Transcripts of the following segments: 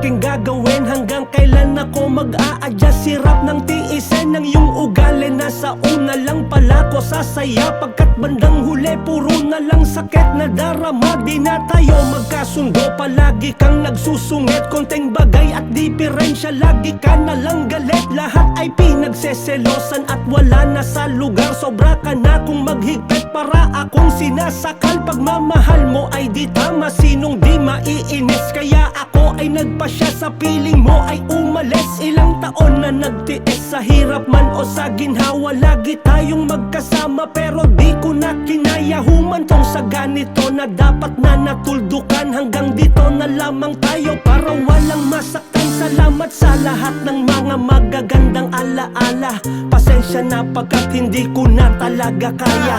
aking gagawin? Hanggang kailan ako mag-a-adjust? Hirap ng tiisin ng iyong ugali. Nasa una lang pala ko sasaya, pagkat bandang huli puro na lang sakit na darama. Di na tayo magkasundo, palagi kang nagsusungit. Konting bagay at diferensya, lagi ka na lang galit. Lahat ay pinagseselosan at wala na sa lugar. Sobra ka na kung maghigpit, para akong sinasakal. Pagmamahal mo ay di tama, sinong di maiinis? Kaya ako ay nagpasya, sa piling mo ay umalis. Ilang taon na nagtiis, sa hirap man o sa ginhawa. Lagi tayong magkasama pero di ko na kinaya. Humantong sa ganito na dapat na natuldukan. Hanggang dito na lamang tayo para walang masaktan. Salamat sa lahat ng mga magagandang alaala. Pasensya na pagkat hindi ko na talaga kaya.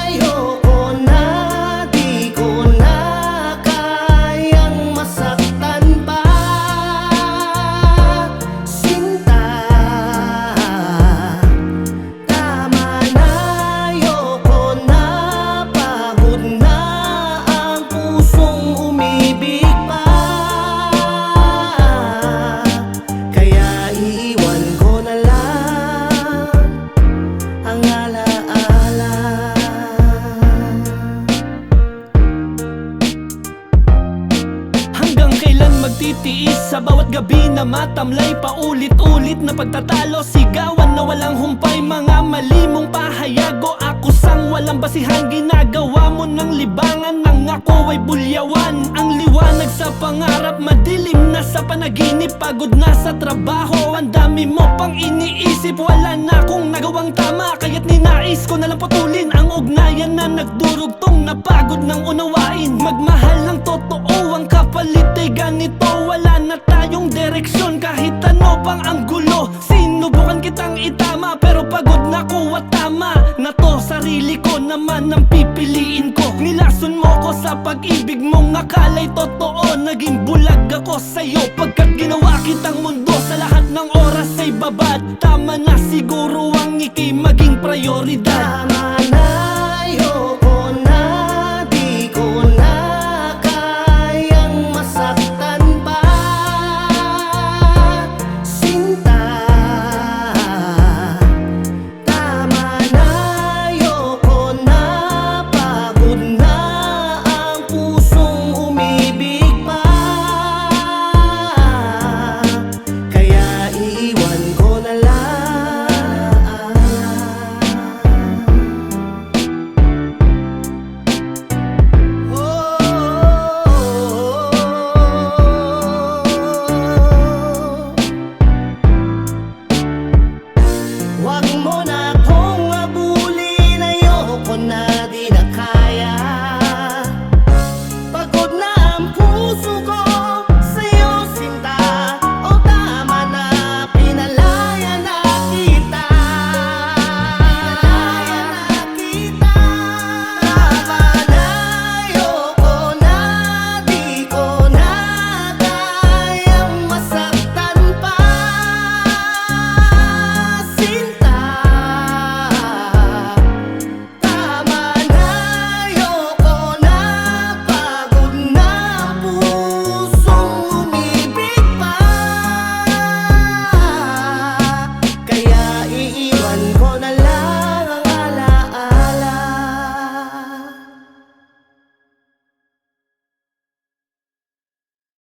Ayoko na, di ko na kayang masaktan pa, sinta. Tama na, ayoko na, pagod na ang pusong umibig pa. Kaya iiwan ko na lang ang alaala. Hanggang kailan magtitiis sa bawat gabi na matamlay? Paulit-ulit na pagtatalo, sigawan na walang humpay. Mga mali mong pahayago, ako sang walang basihan. Ginagawa mo ng libangan, nang ako ay bulyawan. Ang liwanag sa pangarap, madilim na sa panaginip. Pagod na sa trabaho, ang dami mo pang iniisip. Wala na akong nagawang tama, kaya't ninais ko na lang putulin ang ugnayan na nagdurugtong. Napagod ng unawain, magmahal ng totoo, ang kapalit ay ganito. Wala na tayong direksyon, kahit ano pang ang gulo. Sinubukan kitang itama, pero pagod na ko at tama na to. Sarili ko naman ang pipiliin ko. Nilason mo ko sa pag-ibig mong akala'y totoo. Naging bulag ako sa'yo, pagkat ginawa kitang mundo. Sa lahat ng oras ay babad, tama na siguro ang ika'y maging prioridad. Tama na,